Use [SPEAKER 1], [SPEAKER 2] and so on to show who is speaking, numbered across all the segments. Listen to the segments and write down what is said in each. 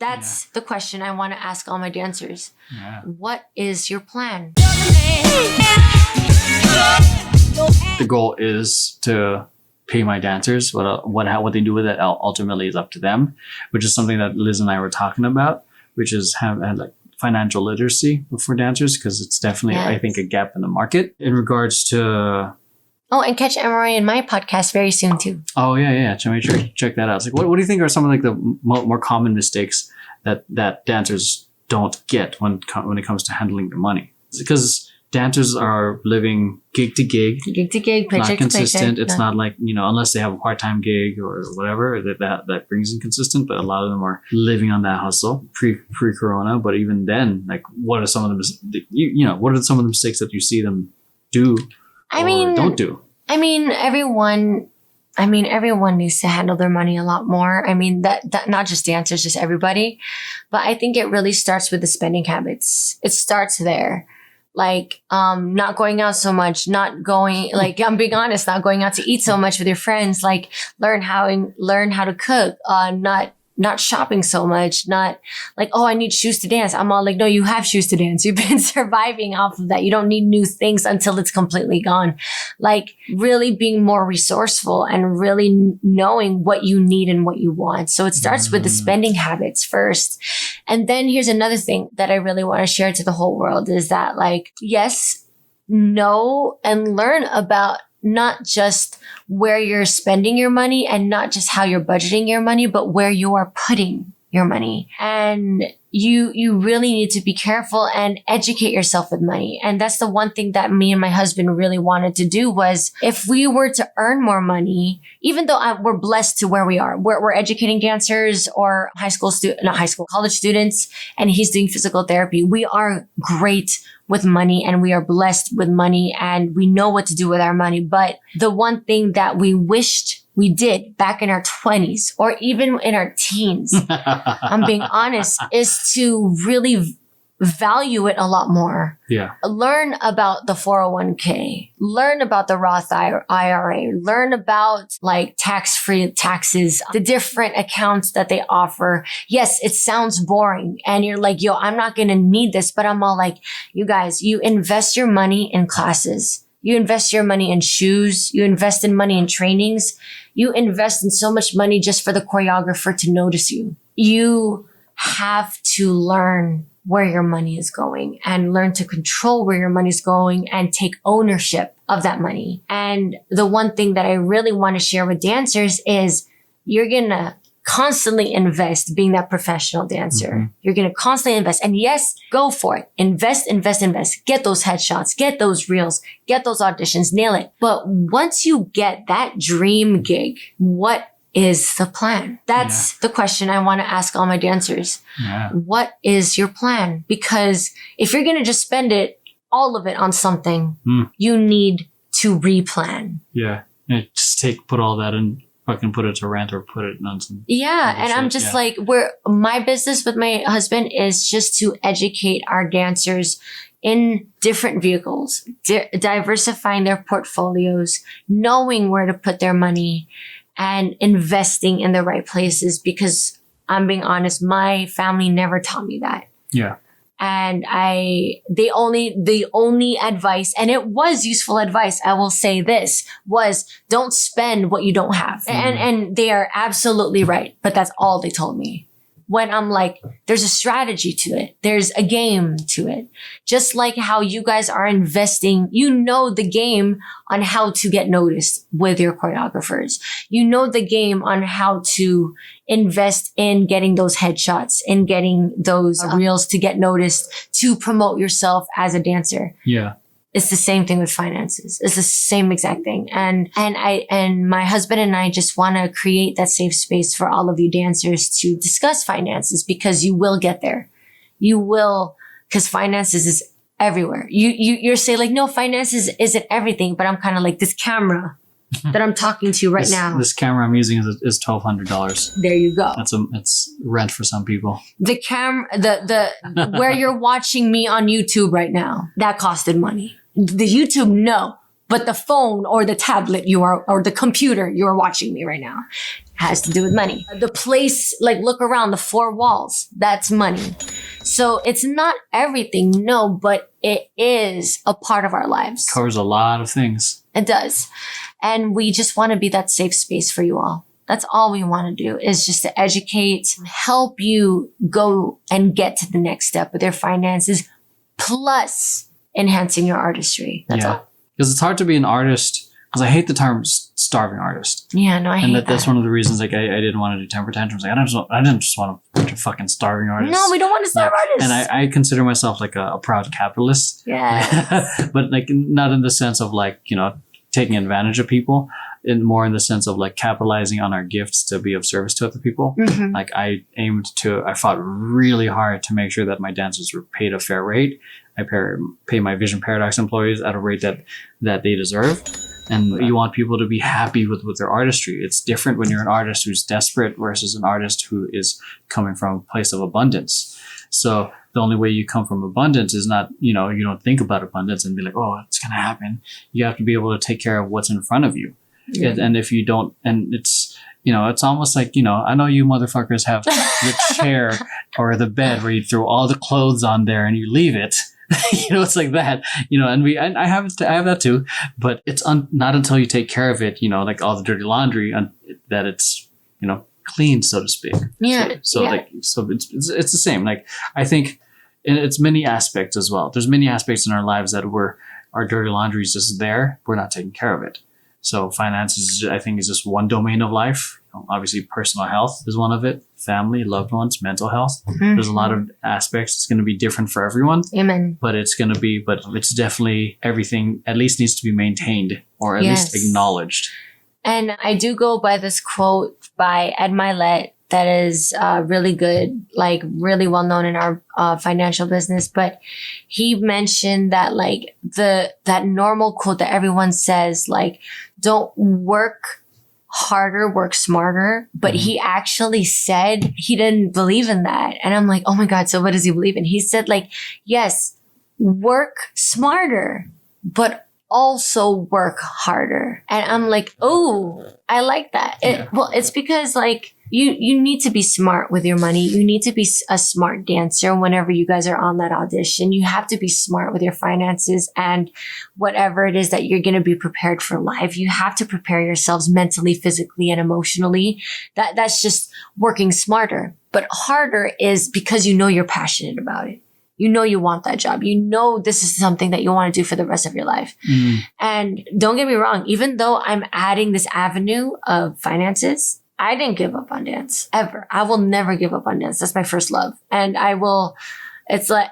[SPEAKER 1] That's the question I want to ask all my dancers.
[SPEAKER 2] Yeah.
[SPEAKER 1] What is your plan?
[SPEAKER 2] The goal is to pay my dancers. What they do with it ultimately is up to them, which is something that Liz and I were talking about, which is have like financial literacy for dancers, because it's definitely, I think, a gap in the market in regards to.
[SPEAKER 1] Oh, and catch Emeroy in my podcast very soon too.
[SPEAKER 2] Oh yeah. So make sure to check that out. It's like, what do you think are some of like the more common mistakes that dancers don't get when it comes to handling their money? Because dancers are living gig to gig, not consistent. It's not like, unless they have a part-time gig or whatever that brings in consistent. But a lot of them are living on that hustle pre-corona. But even then, like, what are some of the what are some of the mistakes that you see them do? Don't do?
[SPEAKER 1] Everyone needs to handle their money a lot more. That not just dancers, just everybody. But I think it really starts with the spending habits. It starts there. Like, not going out so much, I'm being honest, not going out to eat so much with your friends, like learn how to cook, not shopping so much, not like, oh, I need shoes to dance. I'm all like, no, you have shoes to dance. You've been surviving off of that. You don't need new things until it's completely gone. Like, really being more resourceful and really knowing what you need and what you want. So it starts with the spending habits first. And then here's another thing that I really want to share to the whole world is that, like, yes, know and learn about not just where you're spending your money and not just how you're budgeting your money, but where you are putting your money. And you really need to be careful and educate yourself with money. And that's the one thing that me and my husband really wanted to do was, if we were to earn more money, even though we're blessed to where we are, we're educating dancers or college students, and he's doing physical therapy. We are great with money and we are blessed with money and we know what to do with our money. But the one thing that we wished we did back in our 20s or even in our teens, I'm being honest, is to really value it a lot more.
[SPEAKER 2] Yeah.
[SPEAKER 1] Learn about the 401k, learn about the Roth IRA, learn about like tax-free taxes, the different accounts that they offer. Yes, it sounds boring and you're like, yo, I'm not going to need this, but I'm all like, you guys, you invest your money in classes. You invest your money in shoes. You invest in money in trainings. You invest in so much money just for the choreographer to notice you. You have to learn where your money is going and learn to control where your money is going and take ownership of that money. And the one thing that I really want to share with dancers is you're going to constantly invest being that professional dancer. Mm-hmm. You're going to constantly invest. And yes, go for it. Invest. Get those headshots, get those reels, get those auditions, nail it. But once you get that dream gig, what is the plan? That's the question I want to ask all my dancers. Yeah. What is your plan? Because if you're going to just spend all of it on something, you need to replan.
[SPEAKER 2] Yeah. Just put all that in. Fucking put it to rent or put it on some.
[SPEAKER 1] Yeah. And I'm just like, my business with my husband is just to educate our dancers in different vehicles, diversifying their portfolios, knowing where to put their money and investing in the right places. Because I'm being honest, my family never taught me that.
[SPEAKER 2] Yeah.
[SPEAKER 1] And the only advice, and it was useful advice, I will say this, was don't spend what you don't have. And they are absolutely right. But that's all they told me. When I'm like, there's a strategy to it. There's a game to it. Just like how you guys are investing, the game on how to get noticed with your choreographers. The game on how to invest in getting those headshots and getting those reels to get noticed, to promote yourself as a dancer.
[SPEAKER 2] Yeah.
[SPEAKER 1] It's the same thing with finances. It's the same exact thing. And my husband and I just want to create that safe space for all of you dancers to discuss finances, because you will get there. You will, because finances is everywhere. You're saying like, no, finances isn't everything, but I'm kind of like, this camera that I'm talking to right now.
[SPEAKER 2] This camera I'm using is $1,200.
[SPEAKER 1] There you go.
[SPEAKER 2] It's rent for some people.
[SPEAKER 1] The the where you're watching me on YouTube right now, that costed money. The YouTube, no, but the phone or the tablet or the computer you are watching me right now has to do with money. The place, like look around the four walls, that's money. So it's not everything, no, but it is a part of our lives.
[SPEAKER 2] Covers a lot of things.
[SPEAKER 1] It does. And we just want to be that safe space for you all. That's all we want to do, is just to educate, help you go and get to the next step with your finances, plus enhancing your artistry. That's all.
[SPEAKER 2] Because it's hard to be an artist, because I hate the term starving artist.
[SPEAKER 1] Yeah, no, I hate that.
[SPEAKER 2] That's one of the reasons like I didn't want to do temper tantrums. Like I didn't just want to be a fucking starving artist.
[SPEAKER 1] No, we don't want to starve artists.
[SPEAKER 2] And I consider myself like a proud capitalist.
[SPEAKER 1] Yeah.
[SPEAKER 2] But like not in the sense of like, you know, taking advantage of people, and more in the sense of like capitalizing on our gifts to be of service to other people.
[SPEAKER 1] Mm-hmm.
[SPEAKER 2] Like I fought really hard to make sure that my dancers were paid a fair rate. I pay my Vision Paradox employees at a rate that they deserve. And you want people to be happy with their artistry. It's different when you're an artist who's desperate versus an artist who is coming from a place of abundance. So the only way you come from abundance is not, you know, you don't think about abundance and be like, oh, it's going to happen. You have to be able to take care of what's in front of you. Yeah. And if you don't, and it's, you know, it's almost like, you know, I know you motherfuckers have the chair or the bed where you throw all the clothes on there and you leave it. You know, it's like that, you know, and I have that too, but it's not until you take care of it, you know, like all the dirty laundry that it's, you know, clean, so to speak.
[SPEAKER 1] Yeah.
[SPEAKER 2] So it's the same. Like, I think it's many aspects as well. There's many aspects in our lives that our dirty laundry is just there. We're not taking care of it. So finances, I think, is just one domain of life. Obviously, personal health is one of it. Family, loved ones, mental health. Mm-hmm. There's a lot of aspects. It's going to be different for everyone.
[SPEAKER 1] Amen.
[SPEAKER 2] But it's definitely everything at least needs to be maintained or at least acknowledged.
[SPEAKER 1] And I do go by this quote by Ed Milet that is really good, like really well known in our financial business. But he mentioned that like that normal quote that everyone says, like, don't work harder, work smarter. But he actually said he didn't believe in that. And I'm like, oh my God, so what does he believe in? He said like, yes, work smarter, but also work harder. And I'm like, oh, I like that. Well, it's because like you need to be smart with your money. You need to be a smart dancer whenever you guys are on that audition. You have to be smart with your finances and whatever it is that you're going to be prepared for life. You have to prepare yourselves mentally, physically, and emotionally. That's just working smarter. But harder is because you know you're passionate about it. You know you want that job. You know this is something that you want to do for the rest of your life. Mm. And don't get me wrong, even though I'm adding this avenue of finances, I didn't give up on dance ever. I will never give up on dance. That's my first love. And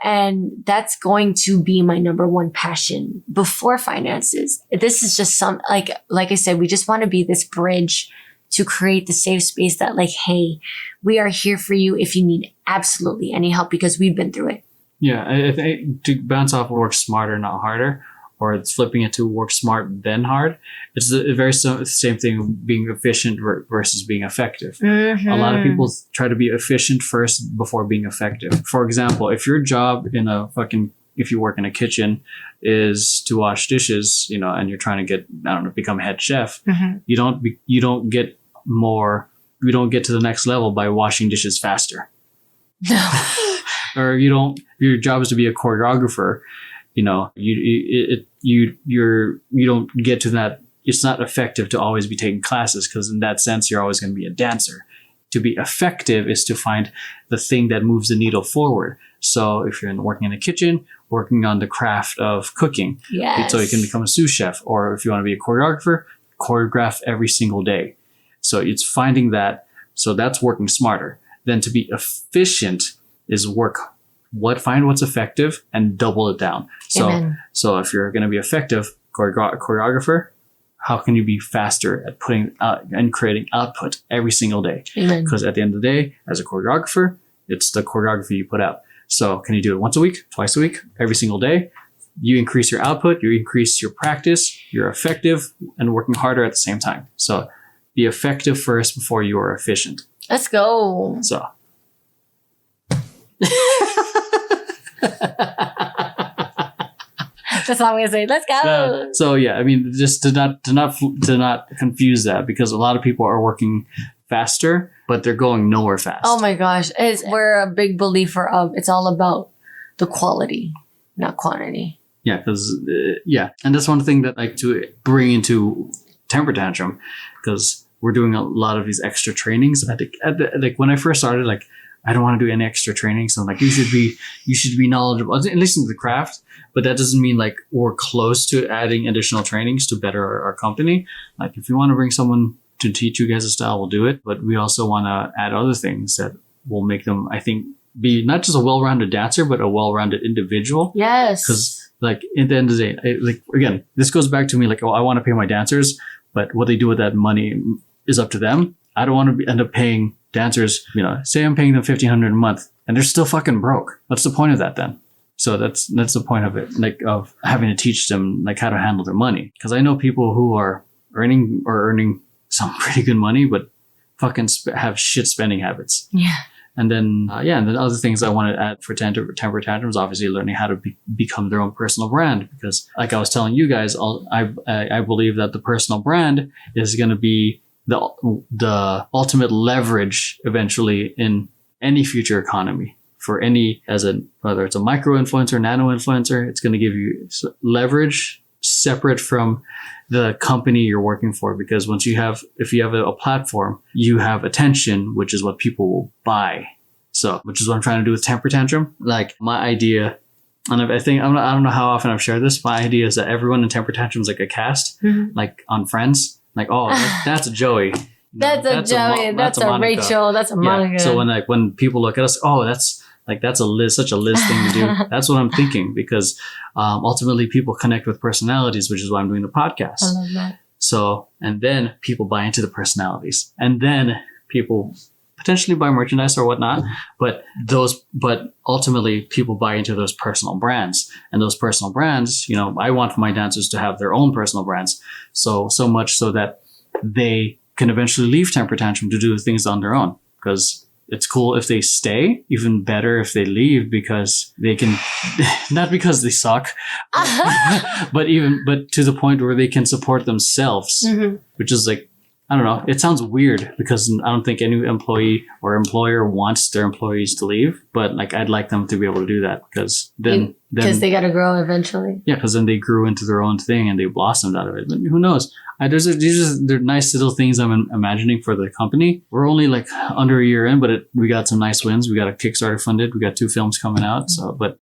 [SPEAKER 1] and that's going to be my number one passion before finances. This is just like I said, we just want to be this bridge to create the safe space that like, hey, we are here for you if you need absolutely any help because we've been through it.
[SPEAKER 2] Yeah, I think to bounce off work smarter, not harder, or it's flipping it to work smart, then hard. It's the very same thing, being efficient versus being effective. Mm-hmm. A lot of people try to be efficient first before being effective. For example, if your job if you work in a kitchen is to wash dishes, you know, and you're trying to become head chef, mm-hmm. you don't get to the next level by washing dishes faster. No. Or your job is to be a choreographer, you know, you don't get to that. It's not effective to always be taking classes because in that sense, you're always going to be a dancer. To be effective is to find the thing that moves the needle forward. So if you're working in a kitchen, working on the craft of cooking, so you can become a sous chef, or if you want to be a choreographer, choreograph every single day. So it's finding that. So that's working smarter. Then to be efficient is find what's effective and double it down. So if you're going to be effective choreographer, how can you be faster at putting out and creating output every single day? Because at the end of the day, as a choreographer, it's the choreography you put out. So can you do it once a week, twice a week, every single day? You increase your output, you increase your practice, you're effective and working harder at the same time. So be effective first before you are efficient.
[SPEAKER 1] Let's go.
[SPEAKER 2] So.
[SPEAKER 1] That's all I'm gonna say. Let's go.
[SPEAKER 2] So yeah, I mean, just to not confuse that, because a lot of people are working faster, but they're going nowhere fast.
[SPEAKER 1] Oh my gosh. We're a big believer of it's all about the quality, not quantity.
[SPEAKER 2] Yeah, because and that's one thing that I like to bring into Temper Tantrum, because we're doing a lot of these extra trainings. I think like when I first started, like I don't want to do any extra trainings. So I'm like, you should be knowledgeable, at least in the craft. But that doesn't mean like we're close to adding additional trainings to better our company. Like if you want to bring someone to teach you guys a style, we'll do it. But we also want to add other things that will make them, I think, be not just a well-rounded dancer, but a well-rounded individual.
[SPEAKER 1] Yes.
[SPEAKER 2] Because like at the end of the day, like again, this goes back to me like, oh, I want to pay my dancers, but what they do with that money is up to them. I don't want to end up paying dancers, say I'm paying them $1,500 a month and they're still fucking broke. What's the point of that then? So that's the point of it, like of having to teach them like how to handle their money. Because I know people who are earning some pretty good money, but fucking have shit spending habits.
[SPEAKER 1] Yeah.
[SPEAKER 2] And then, and then other things I want to add for Temper Tantrum is obviously learning how to become their own personal brand. Because like I was telling you guys, I believe that the personal brand is going to be the ultimate leverage eventually in any future economy. For whether it's a micro influencer, nano influencer, it's going to give you leverage separate from the company you're working for. Because if you have a platform, you have attention, which is what people will buy. So, which is what I'm trying to do with Temper Tantrum. Like my idea, and I think I don't know how often I've shared this. My idea is that everyone in Temper Tantrum is like a cast, like on Friends. Like, oh, that's a Joey.
[SPEAKER 1] That's a Joey. That's a Rachel. That's a Monica.
[SPEAKER 2] Yeah. So when people look at us, oh, that's a Liz, such a Liz thing to do. That's what I'm thinking, because ultimately people connect with personalities, which is why I'm doing the podcast.
[SPEAKER 1] I love that.
[SPEAKER 2] So, and then people buy into the personalities, and then people potentially buy merchandise or whatnot. But ultimately people buy into those personal brands, and those personal brands, I want my dancers to have their own personal brands. So much so that they can eventually leave Temper Tantrum to do things on their own, because it's cool if they stay, even better if they leave, because they can, not because they suck, but to the point where they can support themselves, which is like, I don't know. It sounds weird because I don't think any employee or employer wants their employees to leave, but like I'd like them to be able to do that, because then
[SPEAKER 1] they got to grow eventually.
[SPEAKER 2] Yeah, because then they grew into their own thing and they blossomed out of it. But who knows? They're nice little things I'm imagining for the company. We're only like under a year in, but we got some nice wins. We got a Kickstarter funded. We got 2 films coming out. So, but